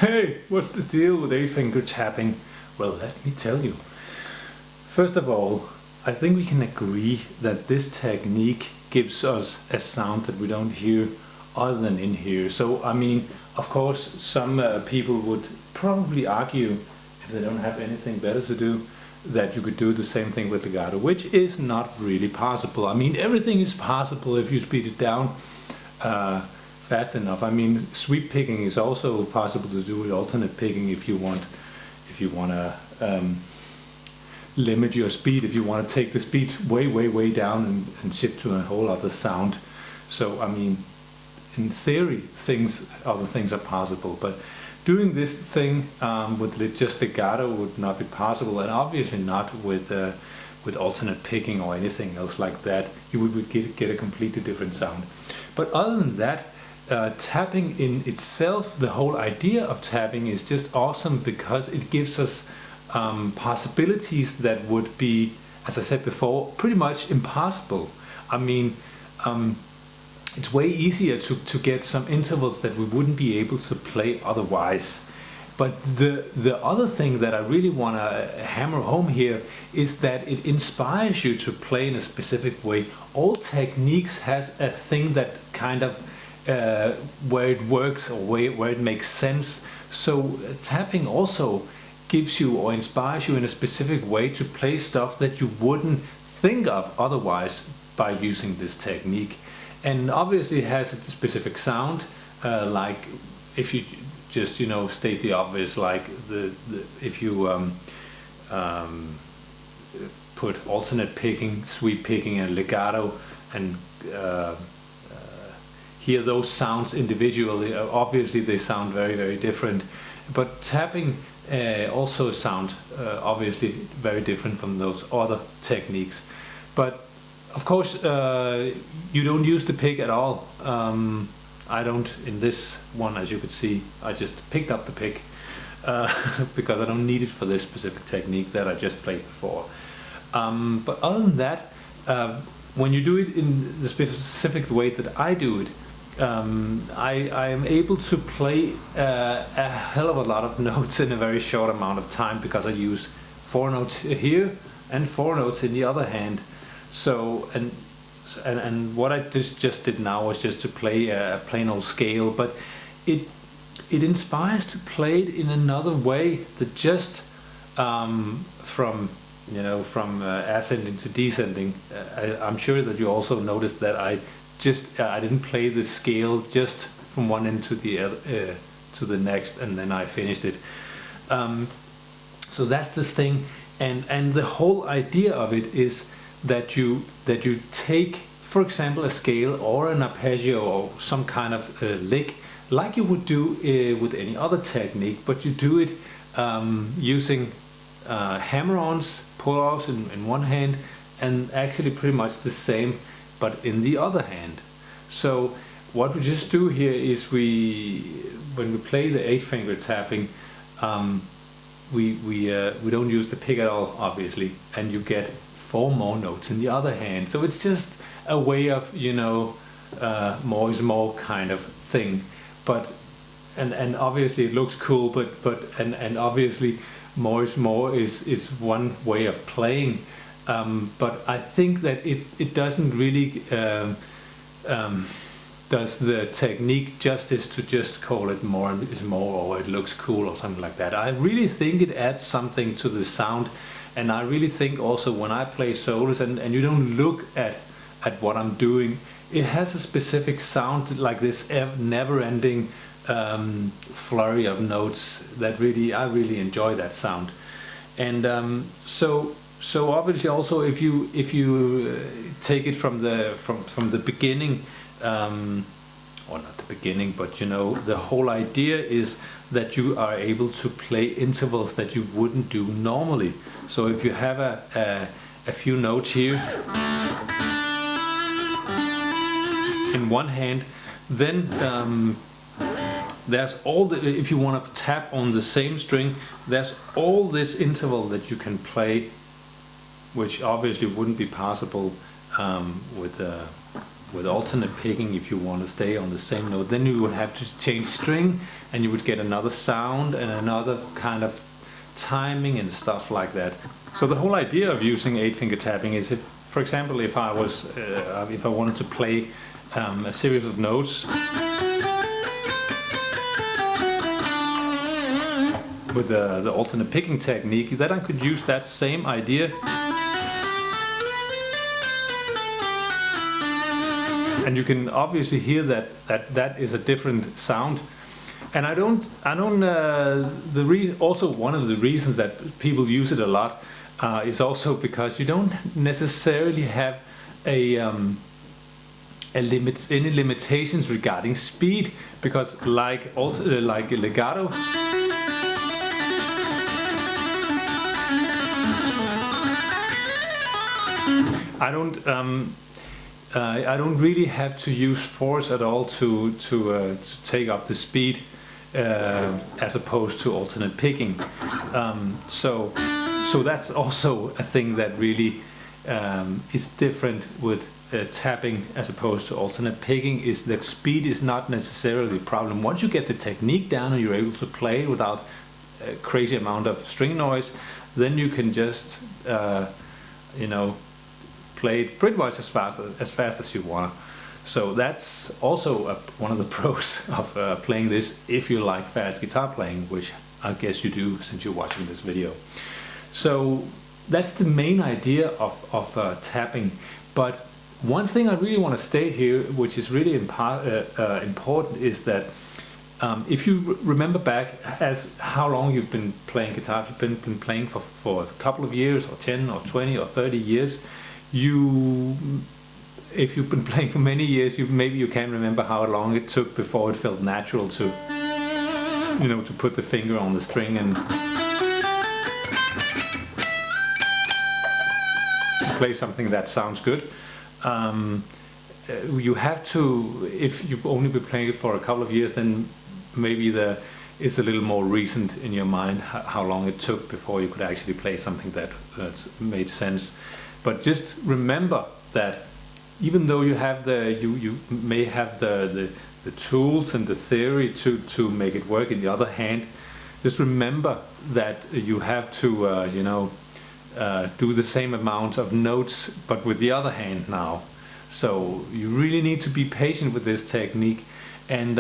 Hey, what's the deal with 8-finger tapping? Well, let me tell you. First of all, I think we can agree that this technique gives us a sound that we don't hear other than in here. So, I mean, of course, some people would probably argue, if they don't have anything better to do, that you could do the same thing with legato, which is not really possible. I mean, everything is possible if you speed it down fast enough. I mean, sweep picking is also possible to do with alternate picking if you want to limit your speed, if you want to take the speed way down and shift to a whole other sound. So I mean, in theory, other things are possible, but doing this thing with just legato would not be possible, and obviously not with alternate picking or anything else like that. You would get a completely different sound. But other than that, tapping in itself, the whole idea of tapping is just awesome because it gives us possibilities that would be, as I said before, pretty much impossible. I mean, it's way easier to get some intervals that we wouldn't be able to play otherwise. But the other thing that I really want to hammer home here is that it inspires you to play in a specific way. All techniques has a thing that kind of where it works or where it makes sense. So tapping also gives you or inspires you in a specific way to play stuff that you wouldn't think of otherwise by using this technique. And obviously it has a specific sound, like if you just state the obvious, like if you put alternate picking, sweep picking, and legato, and hear those sounds individually, obviously they sound very different. But tapping also sound obviously very different from those other techniques. But of course, you don't use the pick at all. I don't in this one, as you could see. I just picked up the pick because I don't need it for this specific technique that I just played before. But other than that, when you do it in the specific way that I do it, I am able to play a hell of a lot of notes in a very short amount of time because I use 4 notes here and 4 notes in the other hand. So and what I just did now was just to play a plain old scale, but it inspires to play it in another way that just from ascending to descending. I'm sure that you also noticed that I didn't play the scale just from one end to the other, to the next, and then I finished it. So that's the thing, and the whole idea of it is that you take, for example, a scale or an arpeggio or some kind of lick, like you would do with any other technique, but you do it using hammer-ons, pull-offs in one hand, and actually pretty much the same, but in the other hand. So what we just do here is when we play the 8-finger tapping, we don't use the pick at all, obviously, and you get 4 more notes in the other hand. So it's just a way of more is more kind of thing. But and obviously it looks cool, but obviously more is more is one way of playing. But I think that it doesn't really does the technique justice to just call it more is more, or it looks cool or something like that. I really think it adds something to the sound, and I really think also when I play solos and you don't look at what I'm doing, it has a specific sound, like this never-ending flurry of notes that I really enjoy that sound. And so obviously also if you take it from the beginning, or not the beginning, but the whole idea is that you are able to play intervals that you wouldn't do normally. So if you have a few notes here in one hand, then there's if you want to tap on the same string, there's all this interval that you can play, which obviously wouldn't be possible with with alternate picking, if you want to stay on the same note, then you would have to change string and you would get another sound and another kind of timing and stuff like that. So the whole idea of using 8-finger tapping is, if, for example, if I wanted to play a series of notes with the alternate picking technique, then I could use that same idea. And you can obviously hear that is a different sound. And also one of the reasons that people use it a lot is also because you don't necessarily have any limitations regarding speed, because like legato, I don't really have to use force at all to take up the speed, as opposed to alternate picking. So that's also a thing that really is different with tapping as opposed to alternate picking, is that speed is not necessarily a problem. Once you get the technique down and you're able to play without a crazy amount of string noise, then you can just play it pretty much as fast as you want. So that's also one of the pros of playing this, if you like fast guitar playing, which I guess you do since you're watching this video. So that's the main idea of tapping. But one thing I really want to state here, which is really important, is that if you remember back as how long you've been playing guitar, if you've been playing for a couple of years, or 10 or 20 or 30 years, if you've been playing for many years, maybe you can't remember how long it took before it felt natural to put the finger on the string and play something that sounds good. You have to, if you've only been playing it for a couple of years, then maybe it's a little more recent in your mind how long it took before you could actually play something that's made sense. But just remember that even though you may have the tools and the theory to make it work, in the other hand, just remember that you have to do the same amount of notes, but with the other hand now. So you really need to be patient with this technique, and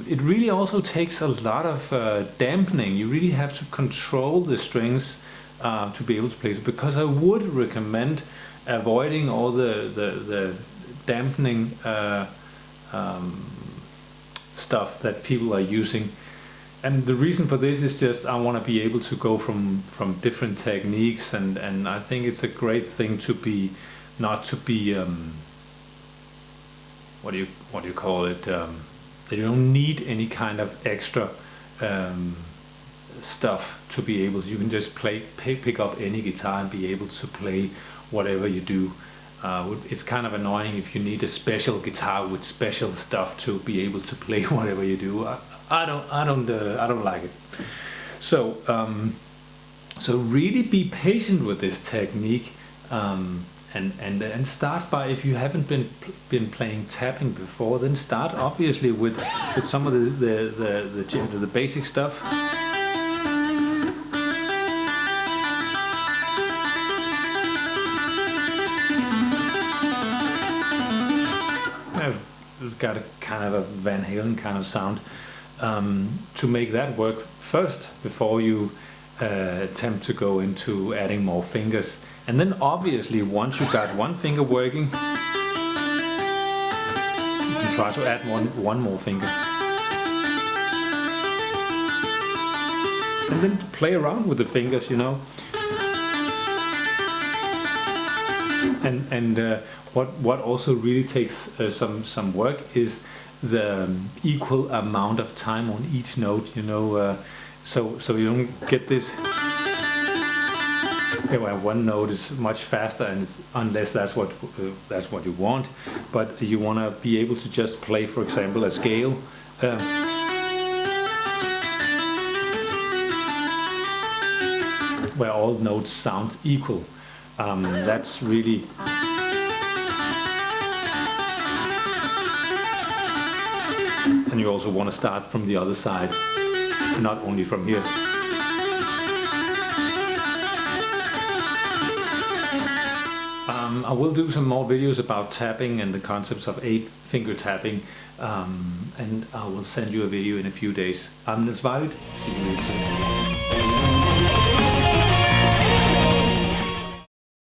it really also takes a lot of dampening. You really have to control the strings to be able to play it, because I would recommend avoiding all the dampening stuff that people are using. And the reason for this is just I want to be able to go from different techniques, and I think it's a great thing to be not to be what do you call it, that you don't need any kind of extra stuff to be able to, you can just pick up any guitar and be able to play whatever you do. It's kind of annoying if you need a special guitar with special stuff to be able to play whatever you do. I don't like it. So really be patient with this technique, and start by, if you haven't been playing tapping before, then start obviously with some of the basic stuff. I've got a kind of a Van Halen kind of sound, to make that work first before you attempt to go into adding more fingers. And then obviously once you got one finger working, you can try to add one more finger. And then play around with the fingers, And what also really takes some work is the equal amount of time on each note, so you don't get this where one note is much faster, and unless that's what you want, but you want to be able to just play, for example, a scale. Where all notes sound equal. That's really and you also want to start from the other side, not only from here. I will do some more videos about tapping and the concepts of 8-finger tapping, and I will send you a video in a few days. I'm Niels Vejløt. See you soon.